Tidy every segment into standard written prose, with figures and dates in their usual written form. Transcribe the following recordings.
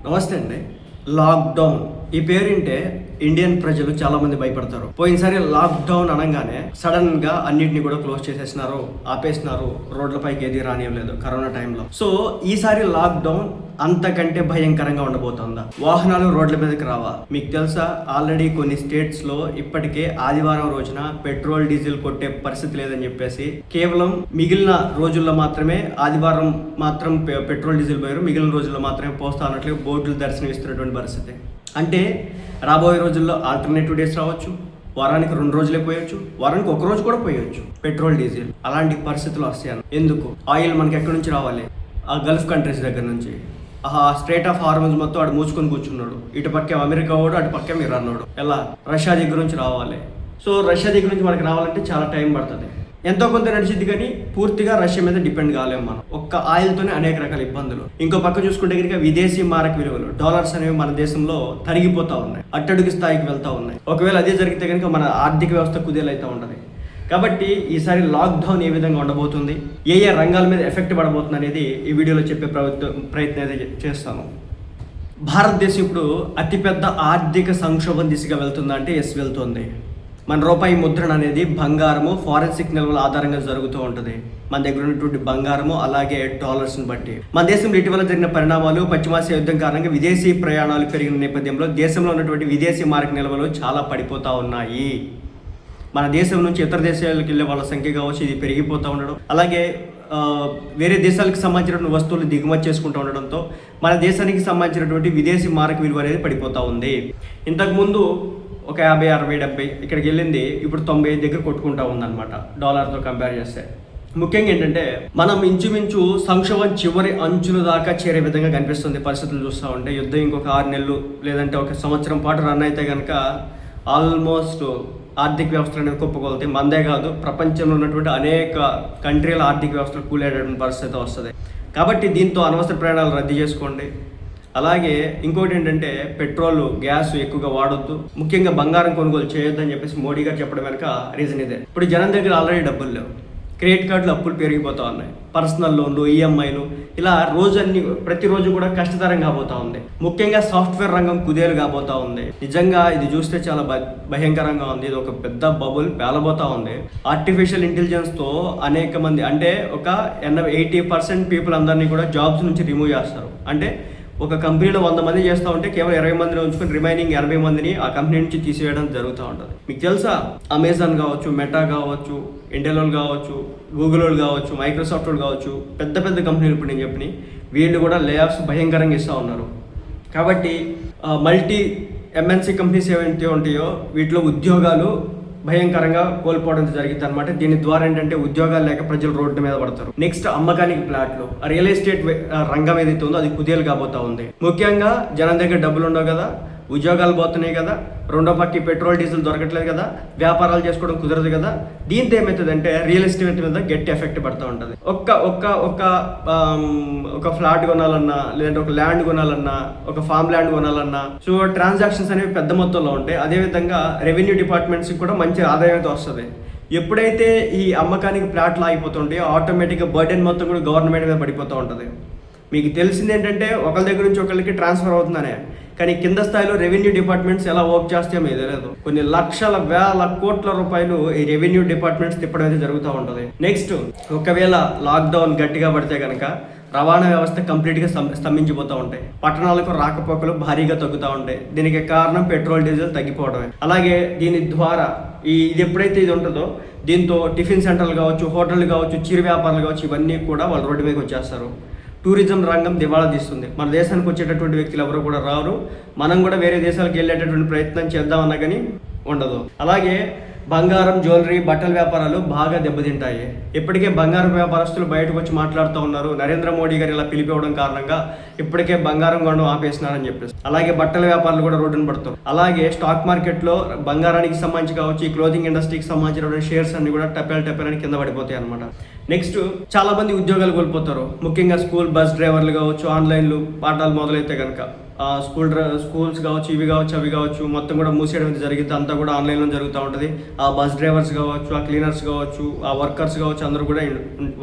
నమస్తే అండి. లాక్డౌన్ ఈ పేరింటే ఇండియన్ ప్రజలు చాలా మంది భయపడతారు. పోయినసారి లాక్డౌన్ అనగానే సడన్ గా అన్నిటిని కూడా క్లోజ్ చేసేసినారు, ఆపేసినారు, రోడ్లపైకి ఏది రానివ్వలేదు కరోనా టైంలో. సో ఈసారి లాక్డౌన్ అంతకంటే భయంకరంగా ఉండబోతుందా? వాహనాలు రోడ్ల మీదకి రావా? మీకు తెలుసా, ఆల్రెడీ కొన్ని స్టేట్స్ లో ఇప్పటికే ఆదివారం రోజున పెట్రోల్ డీజిల్ కొట్టే పరిస్థితి లేదని చెప్పేసి కేవలం మిగిలిన రోజుల్లో మాత్రమే ఆదివారం మాత్రం పెట్రోల్ డీజిల్ పోయారు, మిగిలిన రోజుల్లో మాత్రమే పోస్తా అన్నట్లు బోర్డులు దర్శనమిస్తున్నటువంటి పరిస్థితి. అంటే రాబోయే రోజుల్లో ఆల్టర్నేటివ్ డేస్ రావచ్చు, వారానికి 2 రోజులే పోయొచ్చు, వారానికి 1 రోజు కూడా పోయొచ్చు పెట్రోల్ డీజిల్. అలాంటి పరిస్థితులు వస్తాయి. ఎందుకు? ఆయిల్ మనకి ఎక్కడి నుంచి రావాలి? ఆ గల్ఫ్ కంట్రీస్ దగ్గర నుంచి. స్ట్రేట్ ఆఫ్ హార్మోన్స్ మొత్తం ఆడు మూసుకొని కూర్చున్నాడు. ఇటు పక్కే అమెరికా వాడు, అటు పక్కే మీరు అన్నాడు. ఎలా? రష్యా దగ్గర నుంచి రావాలి. సో రష్యా దగ్గర నుంచి మనకి రావాలంటే చాలా టైం పడుతుంది. ఎంతో కొంత నడిచిద్ది, కానీ పూర్తిగా రష్యా మీద డిపెండ్ కాలేము మనం. ఒక్క ఆయిల్తోనే అనేక రకాల ఇబ్బందులు. ఇంకో పక్క చూసుకుంటే కనుక విదేశీ మారక విలువలు, డాలర్స్ అనేవి మన దేశంలో తరిగిపోతా ఉన్నాయి, అట్టడుగు స్థాయికి వెళ్తా ఉన్నాయి. ఒకవేళ అదే జరిగితే కనుక మన ఆర్థిక వ్యవస్థ కుదేలైతే ఉంటుంది. కాబట్టి ఈసారి లాక్డౌన్ ఏ విధంగా ఉండబోతుంది, ఏ రంగాల మీద ఎఫెక్ట్ పడబోతుంది అనేది ఈ వీడియోలో చెప్పే ప్రయత్నం అయితే చేస్తాను. భారతదేశం ఇప్పుడు అతిపెద్ద ఆర్థిక సంక్షోభం దిశగా వెళ్తుందా అంటే ఎస్, వెళ్తుంది. మన రూపాయి ముద్రణ అనేది బంగారము, ఫారెన్సిక్ నిల్వల ఆధారంగా జరుగుతూ ఉంటుంది. మన దగ్గర ఉన్నటువంటి బంగారము అలాగే డాలర్స్ని బట్టి. మన దేశంలో ఇటీవల జరిగిన పరిణామాలు, పశ్చిమాసియా యుద్ధం కారణంగా విదేశీ ప్రయాణాలు పెరిగిన నేపథ్యంలో దేశంలో ఉన్నటువంటి విదేశీ మారక నిల్వలు చాలా పడిపోతూ ఉన్నాయి. మన దేశం నుంచి ఇతర దేశాలకు వెళ్ళే వాళ్ళ సంఖ్య కావచ్చు, ఇది పెరిగిపోతూ ఉండడం, అలాగే వేరే దేశాలకు సంబంధించినటువంటి వస్తువులు దిగుమతి చేసుకుంటూ ఉండడంతో మన దేశానికి సంబంధించినటువంటి విదేశీ మారక విలువ అనేది పడిపోతూ ఉంది. ఇంతకుముందు ఒక 50, 60, 70 ఇక్కడికి వెళ్ళింది ఇప్పుడు 90 దగ్గర కొట్టుకుంటా ఉందన్నమాట డాలర్తో కంపేర్ చేస్తే. ముఖ్యంగా ఏంటంటే మనం ఇంచుమించు సంక్షోభం చివరి అంచుల దాకా చేరే విధంగా కనిపిస్తుంది పరిస్థితులు చూస్తూ ఉంటే. యుద్ధం ఇంకొక 6 నెలలు లేదంటే 1 సంవత్సరం పాటు రన్ అయితే కనుక ఆల్మోస్ట్ ఆర్థిక వ్యవస్థలు అనేది కుప్పకొలితే మనదే కాదు, ప్రపంచంలో ఉన్నటువంటి అనేక కంట్రీల ఆర్థిక వ్యవస్థలు కూలేటటువంటి పరిస్థితి వస్తుంది. కాబట్టి దీంతో అనవసర ప్రయాణాలు రద్దు చేసుకోండి. అలాగే ఇంకోటి ఏంటంటే పెట్రోల్, గ్యాస్ ఎక్కువగా వాడొద్దు, ముఖ్యంగా బంగారం కొనుగోలు చేయొద్దు అని చెప్పేసి మోడీ గారు చెప్పడం వెనక రీజన్ ఇదే. ఇప్పుడు జనం దగ్గర ఆల్రెడీ డబ్బులు లేవు, క్రెడిట్ కార్డులు అప్పులు పెరిగిపోతూ ఉన్నాయి, పర్సనల్ లోన్లు, ఈఎంఐలు, ఇలా ప్రతిరోజు కూడా కష్టతరం కాబోతూ ఉంది. ముఖ్యంగా సాఫ్ట్వేర్ రంగం కుదేలు కాబోతూ ఉంది. నిజంగా ఇది చూస్తే చాలా భయంకరంగా ఉంది. ఇది ఒక పెద్ద బబుల్ పేలబోతా ఉంది. ఆర్టిఫిషియల్ ఇంటెలిజెన్స్తో అనేక మంది, అంటే ఒక 80% పీపుల్ అందరినీ కూడా జాబ్స్ నుంచి రిమూవ్ చేస్తారు. అంటే ఒక కంపెనీలో 100 మంది చేస్తూ ఉంటే కేవలం 20 మందిని ఉంచుకొని రిమైనింగ్ 80 మందిని ఆ కంపెనీ నుంచి తీసివేయడం జరుగుతూ ఉంటుంది. మీకు తెలుసా, అమెజాన్ కావచ్చు, మెటా కావచ్చు, ఇంటెల్ కావచ్చు, గూగుల్ కావచ్చు, మైక్రోసాఫ్ట్ కావచ్చు, పెద్ద పెద్ద కంపెనీలు ఇప్పుడు నేను చెప్పిన వీళ్ళు కూడా లే ఆఫ్స్ భయంకరంగా ఇస్తూ ఉన్నారు. కాబట్టి మల్టీ ఎంఎన్సీ కంపెనీస్ ఏవైతే ఉంటాయో వీటిలో ఉద్యోగాలు భయంకరంగా కోల్పోవడం జరిగింది అనమాట. దీని ద్వారా ఏంటంటే ఉద్యోగాలు లేక ప్రజలు రోడ్డు మీద పడతారు. నెక్స్ట్ అమ్మకానికి ప్లాట్లు, రియల్ ఎస్టేట్ రంగం ఏదైతే ఉందో అది కుదేలు కాబోతా ఉంది. ముఖ్యంగా జనం దగ్గర డబ్బులు ఉండవు కదా, ఉద్యోగాలు పోతున్నాయి కదా, రెండో పక్కి పెట్రోల్ డీజిల్ దొరకట్లేదు కదా, వ్యాపారాలు చేసుకోవడం కుదరదు కదా. దీంతో ఏమవుతుందంటే రియల్ ఎస్టేట్ మీద గట్టి ఎఫెక్ట్ పడుతూ ఉంటుంది. ఒక ఫ్లాట్ కొనాలన్నా, లేదంటే ఒక ల్యాండ్ కొనాలన్నా, ఒక ఫామ్ ల్యాండ్ కొనాలన్నా, సో ట్రాన్సాక్షన్స్ అనేవి పెద్ద మొత్తంలో ఉంటాయి. అదేవిధంగా రెవెన్యూ డిపార్ట్మెంట్స్కి కూడా మంచి ఆదాయం అయితే వస్తుంది. ఎప్పుడైతే ఈ అమ్మకానికి ప్లాట్లు ఆగిపోతుంటాయో ఆటోమేటిక్గా బర్డెన్ మొత్తం కూడా గవర్నమెంట్ మీద పడిపోతూ ఉంటుంది. మీకు తెలిసింది ఏంటంటే ఒకరి దగ్గర నుంచి ఒకరికి ట్రాన్స్ఫర్ అవుతుందనే, కానీ కింద స్థాయిలో రెవెన్యూ డిపార్ట్మెంట్స్ ఎలా వర్క్ చేస్తాయో మీకు తెలియదు. కొన్ని లక్షల వేల కోట్ల రూపాయలు ఈ రెవెన్యూ డిపార్ట్మెంట్స్ తిప్పడం అయితే జరుగుతూ ఉంటుంది. నెక్స్ట్, ఒకవేళ లాక్డౌన్ గట్టిగా పడితే కనుక రవాణా వ్యవస్థ కంప్లీట్గా స్తంభించిపోతూ ఉంటాయి. పట్టణాలకు రాకపోకలు భారీగా తగ్గుతూ ఉంటాయి. దీనికి కారణం పెట్రోల్ డీజిల్ తగ్గిపోవడమే. అలాగే దీని ద్వారా ఇది ఎప్పుడైతే ఇది ఉంటుందో దీంతో టిఫిన్ సెంటర్లు కావచ్చు, హోటళ్ళు కావచ్చు, చిరు వ్యాపారాలు కావచ్చు, ఇవన్నీ కూడా వాళ్ళు రోడ్డు మీదకి వచ్చేస్తారు. టూరిజం రంగం దివాళా తీస్తుంది. మన దేశానికి వచ్చేటటువంటి వ్యక్తులు ఎవరు కూడా రారు. మనం కూడా వేరే దేశాలకు వెళ్ళేటటువంటి ప్రయత్నం చేద్దామన్నా కానీ ఉండదు. అలాగే బంగారం, జ్యువెలరీ, బట్టల వ్యాపారాలు బాగా దెబ్బతింటాయి. ఇప్పటికే బంగారం వ్యాపారస్తులు బయటకు వచ్చి మాట్లాడుతూ ఉన్నారు. నరేంద్ర మోడీ గారు ఇలా పిలిపివ్వడం కారణంగా ఇప్పటికే బంగారం కొనడం ఆపేసినారని చెప్పేసి. అలాగే బట్టల వ్యాపారాలు కూడా రోడ్డున పడతారు. అలాగే స్టాక్ మార్కెట్లో బంగారానికి సంబంధించి కావచ్చు, ఈ క్లోతింగ్ ఇండస్ట్రీకి సంబంధించిన షేర్స్ అన్ని కూడా టెపెల్ కింద పడిపోతాయి అనమాట. నెక్స్ట్, చాలా మంది ఉద్యోగాలు కోల్పోతారు. ముఖ్యంగా స్కూల్ బస్ డ్రైవర్లు కావచ్చు, ఆన్లైన్లు పాఠాలు మొదలైతే కనుక స్కూల్స్ కావచ్చు, ఇవి కావచ్చు, అవి కావచ్చు, మొత్తం కూడా మూసేయడం అయితే జరిగింది. అంతా కూడా ఆన్లైన్లో జరుగుతూ ఉంటుంది. ఆ బస్ డ్రైవర్స్ కావచ్చు, ఆ క్లీనర్స్ కావచ్చు, ఆ వర్కర్స్ కావచ్చు, అందరూ కూడా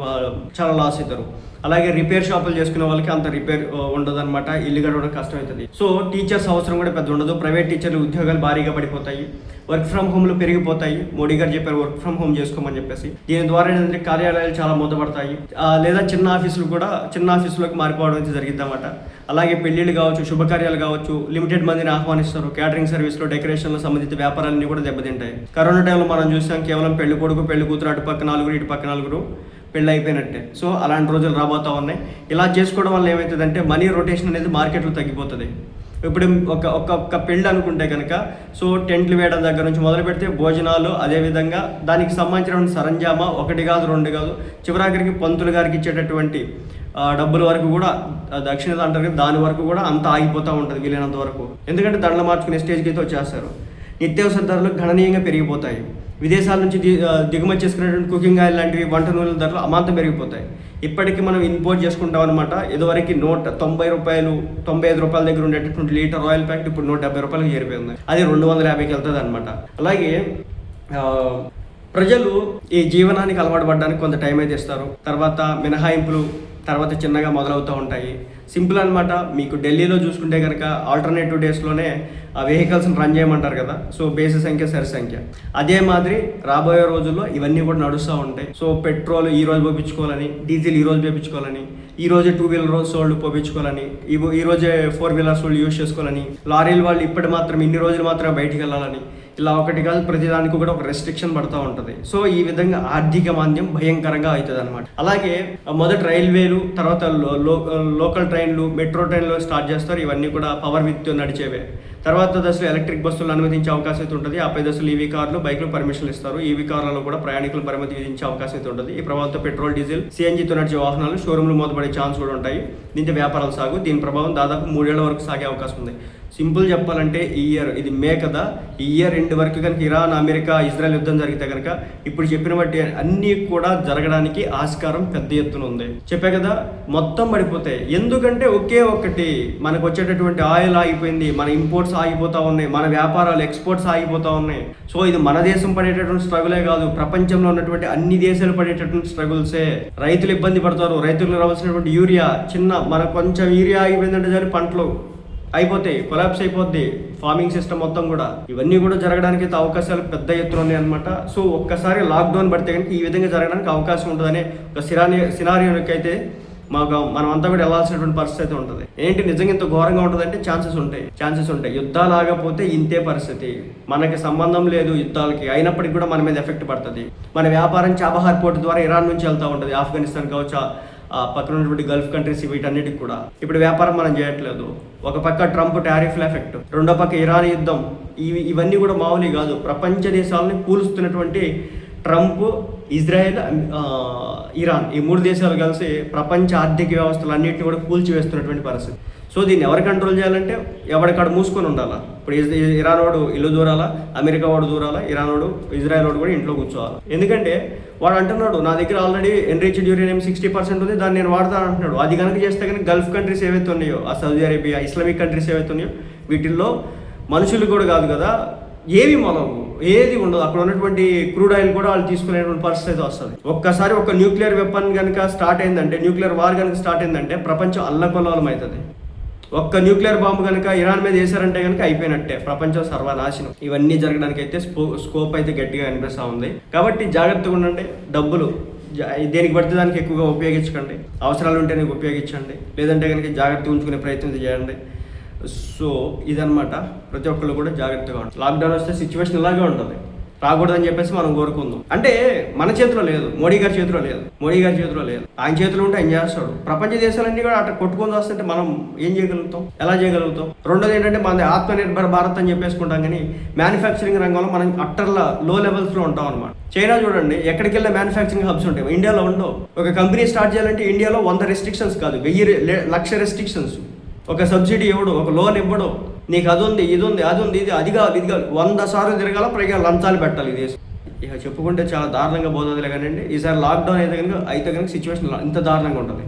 చాలా లాస్ అవుతారు. అలాగే రిపేర్ షాపులు చేసుకునే వాళ్ళకి అంత రిపేర్ ఉండదు అనమాట, ఇల్లు గడవడం కష్టం అవుతుంది. సో టీచర్స్ అవసరం కూడా పెద్ద ఉండదు. ప్రైవేట్ టీచర్లు ఉద్యోగాలు భారీగా పడిపోతాయి, వర్క్ ఫ్రమ్ హోమ్లు పెరిగిపోతాయి. మోడీ గారు చెప్పారు వర్క్ ఫ్రమ్ హోమ్ చేసుకోమని చెప్పేసి. దీని ద్వారా ఏంటంటే కార్యాలయాలు చాలా మూతపడతాయి, లేదా చిన్న ఆఫీసులోకి మారిపోవడం అయితే జరిగింది అన్నమాట. అలాగే పెళ్లిళ్ళు కావచ్చు, శుభకార్యాలు కావచ్చు, లిమిటెడ్ మందిని ఆహ్వానిస్తారు. క్యాటరింగ్ సర్వీస్లో, డెకరేషన్లో సంబంధిత వ్యాపారాలన్నీ కూడా దెబ్బతింటాయి. కరోనా టైంలో మనం చూసాం, కేవలం పెళ్లి కొడుకు పెళ్లి కూతురు అటు పక్క నలుగురు, ఇటు పక్క నలుగురు, పెళ్ళి అయిపోయినట్టే. సో అలాంటి రోజులు రాబోతూ ఉన్నాయి. ఇలా చేసుకోవడం వల్ల ఏమవుతుందంటే మనీ రొటేషన్ అనేది మార్కెట్లో తగ్గిపోతుంది. ఇప్పుడు ఒక పెళ్ళి అనుకుంటే కనుక, సో టెంట్లు వేయడం దగ్గర నుంచి మొదలు పెడితే భోజనాలు, అదేవిధంగా దానికి సంబంధించిన సరంజామా, 1 కాదు 2 కాదు, చివరాఖరికి పంతులు గారికి ఇచ్చేటటువంటి డబ్బుల వరకు కూడా, దక్షిణ అంటారు, దాని వరకు కూడా అంతా ఆగిపోతూ ఉంటుంది వీలైనంత వరకు. ఎందుకంటే దండలు మార్చుకునే స్టేజ్కి అయితే వచ్చేస్తారు. నిత్యావసర ధరలు గణనీయంగా పెరిగిపోతాయి. విదేశాల నుంచి దిగుమతి చేసుకునేటువంటి కుకింగ్ ఆయిల్ లాంటివి, వంట నూనెల ధరలు అమాంతం పెరిగిపోతాయి. ఇప్పటికీ మనం ఇంపోర్ట్ చేసుకుంటాం అనమాట. ఇదివరకు 190 రూపాయలు, 95 రూపాయల దగ్గర ఉండేటటువంటి లీటర్ ఆయిల్ ప్యాకెట్ ఇప్పుడు 170 రూపాయలకు చేరిపోయింది. అది 250కి వెళ్తుంది అనమాట. అలాగే ప్రజలు ఈ జీవనానికి అలవాటు పడడానికి కొంత టైం అయితే ఇస్తారు. తర్వాత మినహాయింపులు తర్వాత చిన్నగా మొదలవుతూ ఉంటాయి. సింపుల్ అనమాట. మీకు ఢిల్లీలో చూసుకుంటే కనుక ఆల్టర్నేటివ్ డేస్లోనే ఆ వెహికల్స్ని రన్ చేయమంటారు కదా. సో బేసి సంఖ్య సరి సంఖ్య. అదే మాదిరి రాబోయే రోజుల్లో ఇవన్నీ కూడా నడుస్తూ ఉంటాయి. సో పెట్రోల్ ఈ రోజు పోయించుకోవాలని, డీజిల్ ఈ రోజు పోయించుకోవాలని, ఈ రోజే 2 వీలర్ సోళ్ళు పోయించుకోవాలని, ఈ రోజే 4 వీలర్ సోళ్ళు యూజ్ చేసుకోవాలని, లారీల వాళ్ళు ఇన్ని రోజులు మాత్రమే బయటికి వెళ్ళాలని, ఇలా ఒకటి కాదు ప్రతిదానికి కూడా ఒక రెస్ట్రిక్షన్ పడుతూ ఉంటుంది. సో ఈ విధంగా ఆర్థిక మాంద్యం భయంకరంగా అవుతుంది అనమాట. అలాగే మొదటి రైల్వేలు, తర్వాత లోకల్ ట్రైన్లు, మెట్రో ట్రైన్లు స్టార్ట్ చేస్తారు. ఇవన్నీ కూడా పవర్ విత్ నడిచేవే. తర్వాత దశలో ఎలక్ట్రిక్ బస్సులు అనుమతించే అవకాశం అయితే ఉంటుంది. ఆ 5 దశలు ఈవీ కార్లు, బైక్లు పర్మిషన్లు ఇస్తారు. ఈవీ కార్లలో కూడా ప్రయాణికులు పరిమితి విధించే అవకాశం అయితే ఉంటుంది. ఈ ప్రభావంతో పెట్రోల్, డీజిల్, సిఎన్జితో నడిచే వాహనాలు షోరూమ్లు మూతపడే ఛాన్స్ కూడా ఉంటాయి. దీంతో వ్యాపారాలు సాగు. దీని ప్రభావం దాదాపు 3 ఏళ్ల వరకు సాగే అవకాశం ఉంది. సింపుల్ చెప్పాలంటే ఈ ఇయర్, ఇది మే కదా, ఈ ఇయర్ ఎండ్ వరకు కనుక ఇరాన్, అమెరికా, ఇజ్రాయెల్ యుద్ధం జరిగితే కనుక ఇప్పుడు చెప్పిన బట్టి అన్నీ కూడా జరగడానికి ఆస్కారం పెద్ద ఎత్తున ఉంది. చెప్పే కదా, మొత్తం పడిపోతాయి. ఎందుకంటే ఒకే ఒక్కటి, మనకు వచ్చేటటువంటి ఆయిల్ ఆగిపోయింది, మన ఇంపోర్ట్స్ ఆగిపోతూ ఉన్నాయి, మన వ్యాపారాలు ఎక్స్పోర్ట్స్ ఆగిపోతూ ఉన్నాయి. సో ఇది మన దేశం పడేటటువంటి స్ట్రగులే కాదు, ప్రపంచంలో ఉన్నటువంటి అన్ని దేశాలు పడేటటువంటి స్ట్రగుల్సే. రైతులు ఇబ్బంది పడతారు. రైతులకు రావాల్సినటువంటి యూరియా, మనకు కొంచెం యూరియా ఆగిపోయిందంటే సరే పంటలు అయిపోతాయి, కొలాప్స్ అయిపోద్ది ఫార్మింగ్ సిస్టమ్ మొత్తం కూడా. ఇవన్నీ కూడా జరగడానికి అయితే అవకాశాలు పెద్ద ఎత్తున ఉన్నాయి అనమాట. సో ఒక్కసారి లాక్డౌన్ పడితే కనుక ఈ విధంగా జరగడానికి అవకాశం ఉంటుందనే ఒక సినారియోకి అయితే మనం అంతా కూడా వెళ్ళాల్సినటువంటి పరిస్థితి అయితే ఉంటుంది. ఏంటి నిజంగా ఇంత ఘోరంగా ఉంటుందంటే ఛాన్సెస్ ఉంటాయి. యుద్ధాలు ఆగపోతే ఇంతే పరిస్థితి. మనకి సంబంధం లేదు యుద్ధాలకి, అయినప్పటికీ కూడా మన మీద ఎఫెక్ట్ పడుతుంది. మన వ్యాపారం చాబహార్ పోర్టు ద్వారా ఇరాన్ నుంచి వెళ్తూ ఉంటుంది, ఆఫ్ఘనిస్తాన్ కావచ్చు, పక్కన ఉన్నటువంటి గల్ఫ్ కంట్రీస్, వీటన్నిటికి కూడా ఇప్పుడు వ్యాపారం మనం చేయట్లేదు. ఒక పక్క ట్రంప్ టారిఫ్ల ఎఫెక్ట్, రెండో పక్క ఇరాన్ యుద్ధం, ఇవన్నీ కూడా మామూలు కాదు. ప్రపంచ దేశాలని కూలుస్తున్నటువంటి ట్రంప్, ఇజ్రాయెల్, ఇరాన్, ఈ 3 దేశాలు కలిసి ప్రపంచ ఆర్థిక వ్యవస్థలు అన్నింటినీ కూడా కూల్చివేస్తున్నటువంటి పరిస్థితి. సో దీన్ని ఎవరు కంట్రోల్ చేయాలంటే ఎవరికాడు మూసుకొని ఉండాలా. ఇప్పుడు ఇరాన్ వాడు ఇల్లు దూరాలా, అమెరికా వాడు దూరాలా, ఇరాన్ వాడు, ఇజ్రాయెల్ వాడు కూడా ఇంట్లో కూర్చోవాలి. ఎందుకంటే వాడు అంటున్నాడు, నా దగ్గర ఆల్రెడీ ఎన్రిచ్డ్ యురేనియం 60% ఉంది, దాన్ని నేను వాడతాను అంటున్నాడు. అది కనుక చేస్తే కనుక గల్ఫ్ కంట్రీస్ ఏవైతే ఉన్నాయో, ఆ సౌదీ అరేబియా, ఇస్లామిక్ కంట్రీస్ ఏవైతే ఉన్నాయో, వీటిల్లో మనుషులు కూడా కాదు కదా, ఏవి మొలవు, ఏది ఉండదు. అక్కడ ఉన్నటువంటి క్రూడ్ ఆయిల్ కూడా వాళ్ళు తీసుకునేటువంటి పరిస్థితి అయితే వస్తుంది. ఒక్కసారి ఒక న్యూక్లియర్ వెపన్ కనుక స్టార్ట్ అయిందంటే, న్యూక్లియర్ వార్ కనుక స్టార్ట్ అయిందంటే ప్రపంచం అల్లకొల్లోలం అవుతుంది. ఒక్క న్యూక్లియర్ బాంబు కనుక ఇరాన్ మీద వేసారంటే కనుక అయిపోయినట్టే, ప్రపంచం సర్వనాశనం. ఇవన్నీ జరగడానికి అయితే స్కోప్ అయితే గట్టిగా అనిపిస్తూ ఉంది. కాబట్టి జాగ్రత్తగా ఉండండి. డబ్బులు దేనికి పడితే దానికి ఎక్కువగా ఉపయోగించకండి. అవసరాలు ఉంటేనే ఉపయోగించండి, లేదంటే కనుక జాగ్రత్తగా ఉంచుకునే ప్రయత్నం చేయండి. సో ఇదనమాట. ప్రతి ఒక్కళ్ళు కూడా జాగ్రత్తగా ఉంటుంది. లాక్డౌన్ వస్తే సిచ్యువేషన్ ఇలాగే ఉంటుంది. రాకూడదని చెప్పేసి మనం కోరుకుందాం. అంటే మన చేతిలో లేదు, మోడీ గారి చేతిలో లేదు. ఆయన చేతిలో ఉంటే ఆయన చేస్తాడు. ప్రపంచ దేశాలన్నీ కూడా అట్లా కొట్టుకొని వస్తుంటే మనం ఏం చేయగలుగుతాం, ఎలా చేయగలుగుతాం? రెండోది ఏంటంటే మన ఆత్మనిర్భర్ భారత్ అని చెప్పేసుకుంటాం, కానీ మ్యానుఫ్యాక్చరింగ్ రంగంలో మనం అట్టర్లా లో లెవెల్స్లో ఉంటాం అనమాట. చైనా చూడండి, ఎక్కడికి వెళ్ళిన మ్యానుఫ్యాక్చరింగ్ హబ్స్ ఉంటాయి, ఇండియాలో ఉండవు. ఒక కంపెనీ స్టార్ట్ చేయాలంటే ఇండియాలో 100 రెస్ట్రిక్షన్స్ కాదు, 1000 రెస్ట్రిక్షన్స్. ఒక సబ్సిడీ ఇవ్వడు, ఒక లోన్ ఇవ్వడు, నీకు అది ఉంది, ఇది ఉంది, అది ఉంది, ఇది కాదు 100 సార్లు తిరగాల, పైగా లంచాలు పెట్టాలి ఈ దేశం. ఇక చెప్పుకుంటే చాలా దారుణంగా పోతుందిలే. కానీ ఈసారి లాక్డౌన్ అయితే కనుక సిచ్యువేషన్ ఇంత దారుణంగా ఉంటుంది.